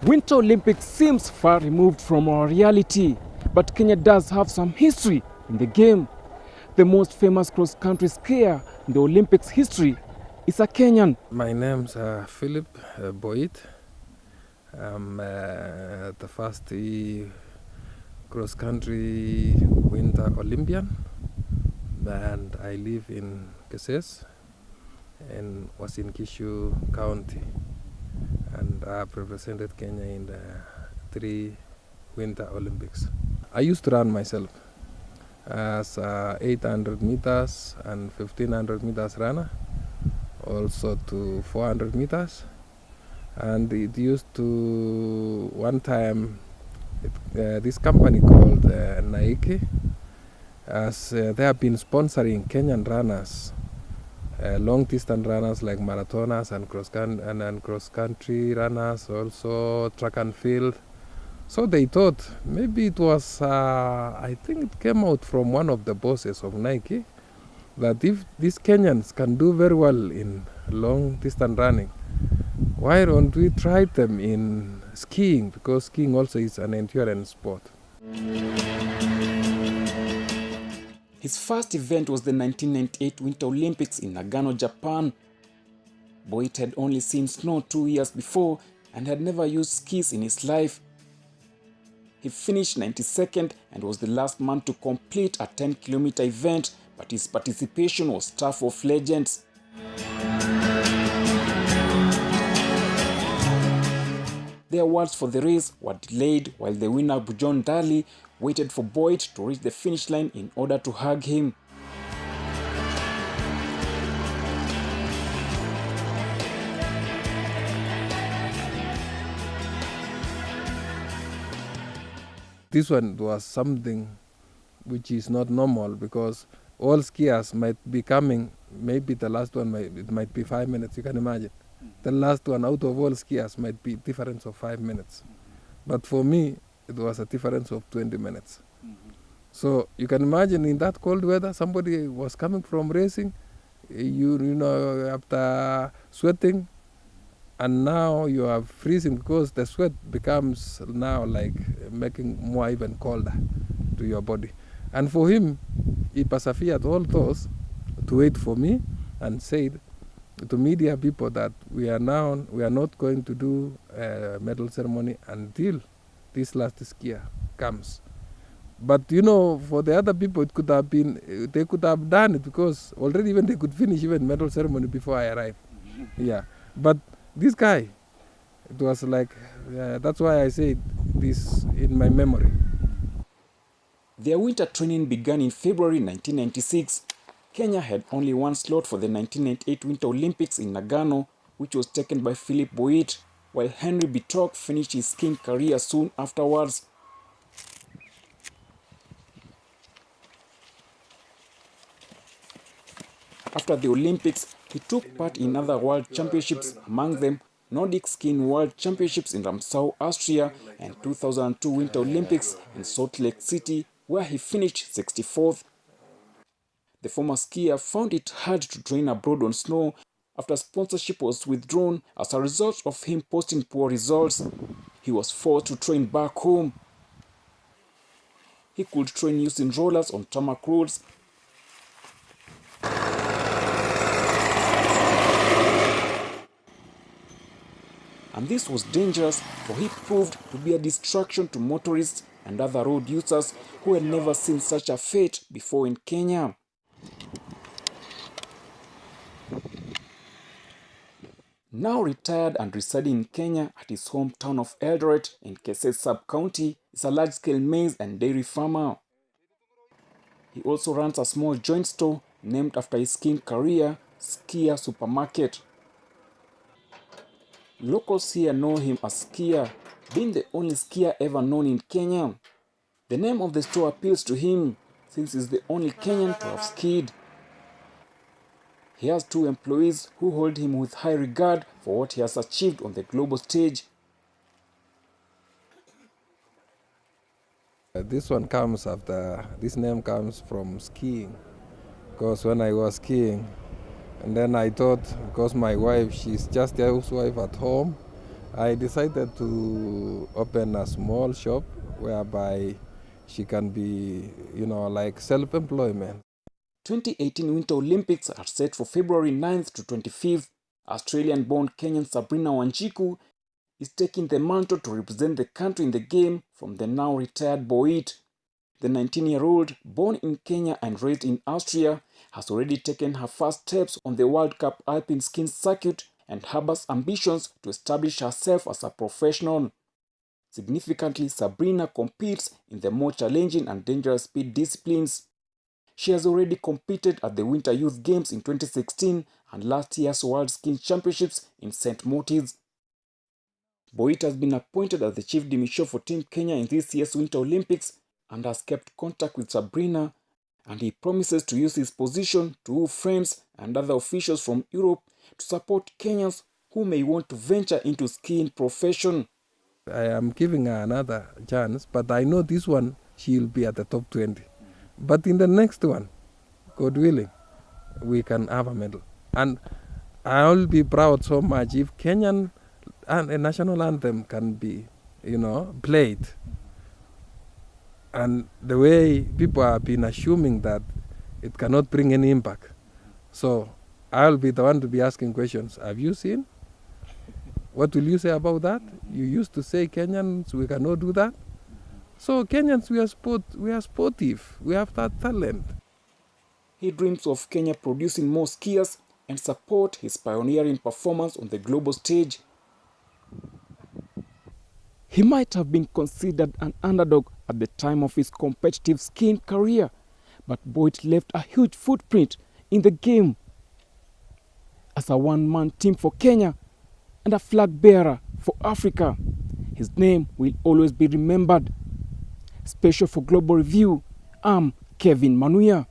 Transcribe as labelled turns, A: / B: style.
A: Winter Olympics seems far removed from our reality, but Kenya does have some history in the game. The most famous cross-country skier in the Olympics history is a Kenyan.
B: My name's Philip Boit. I'm the first cross-country winter Olympian, and I live in Keses in Uasin Gishu County, and I've represented Kenya in the 3 Winter Olympics. I used to run myself as 800 meters and 1500 meters runner, also to 400 meters, and it used to one time this company called Nike, as they have been sponsoring Kenyan runners, long distance runners like marathoners and cross country runners, also track and field. So they thought maybe it was, I think it came out from one of the bosses of Nike, that if these Kenyans can do very well in long distance running, why don't we try them in skiing, because skiing also is an endurance sport.
A: His first event was the 1998 Winter Olympics in Nagano, Japan. Boit had only seen snow 2 years before and had never used skis in his life. He finished 92nd and was the last man to complete a 10-kilometer event, but his participation was tough of legends. The awards for the race were delayed while the winner Bujon Dali waited for Boit to reach the finish line in order to hug him.
B: This one was something which is not normal, because all skiers might be coming, maybe the last one it might be 5 minutes, you can imagine. The last one out of all skiers might be difference of 5 minutes. But for me, it was a difference of 20 minutes. So you can imagine in that cold weather, somebody was coming from racing, you know, after sweating, and now you are freezing because the sweat becomes now like making more even colder to your body. And for him, he persevered all those to wait for me and said to media people that we are not going to do a medal ceremony until this last skier comes. But you know, for the other people, it could have been, they could have done it, because already even they could finish even medal ceremony before I arrived. Yeah, but this guy, it was like, that's why I say this in my memory.
A: Their winter training began in February 1996. Kenya had only one slot for the 1998 Winter Olympics in Nagano, which was taken by Philip Boit, while Henry Bitok finished his skiing career soon afterwards. After the Olympics, he took part in other world championships, among them Nordic Skiing World Championships in Ramsau, Austria, and 2002 Winter Olympics in Salt Lake City, where he finished 64th. The former skier found it hard to train abroad on snow after sponsorship was withdrawn as a result of him posting poor results. He was forced to train back home. He could train using rollers on tarmac roads. And this was dangerous, for he proved to be a distraction to motorists and other road users who had never seen such a fate before in Kenya. Now retired and residing in Kenya at his hometown of Eldoret in Keses sub-county, is a large-scale maize and dairy farmer. He also runs a small joint store named after his skiing career, Skier Supermarket. Locals here know him as Skier, being the only skier ever known in Kenya. The name of the store appeals to him, since he's the only Kenyan to have skied. He has 2 employees who hold him with high regard for what he has achieved on the global stage.
B: This one comes after, this name comes from skiing, because when I was skiing, and then I thought, because my wife, she's just a housewife at home, I decided to open a small shop whereby she can be, like self-employment.
A: 2018 Winter Olympics are set for February 9th to 25th. Australian-born Kenyan Sabrina Wanjiku is taking the mantle to represent the country in the game from the now retired Boit. The 19-year-old, born in Kenya and raised in Austria, has already taken her first steps on the World Cup Alpine Skiing circuit and harbors ambitions to establish herself as a professional. Significantly, Sabrina competes in the more challenging and dangerous speed disciplines. She has already competed at the Winter Youth Games in 2016 and last year's World Skiing Championships in St. Moritz. Boit has been appointed as the chief dimisho for Team Kenya in this year's Winter Olympics and has kept contact with Sabrina, and he promises to use his position to woo friends and other officials from Europe to support Kenyans who may want to venture into skiing profession.
B: I am giving her another chance, but I know this one she'll be at the top 20. But in the next one, God willing, we can have a medal. And I'll be proud so much if Kenyan and a national anthem can be, played. And the way people have been assuming that it cannot bring any impact. So I'll be the one to be asking questions. Have you seen? What will you say about that? You used to say Kenyans, we cannot do that. So Kenyans, we are sportive. We have that talent.
A: He dreams of Kenya producing more skiers and support his pioneering performance on the global stage. He might have been considered an underdog at the time of his competitive skiing career, but Boit left a huge footprint in the game as a one-man team for Kenya and a flag bearer for Africa. His name will always be remembered. Special for Global Review, I'm Kevin Manuya.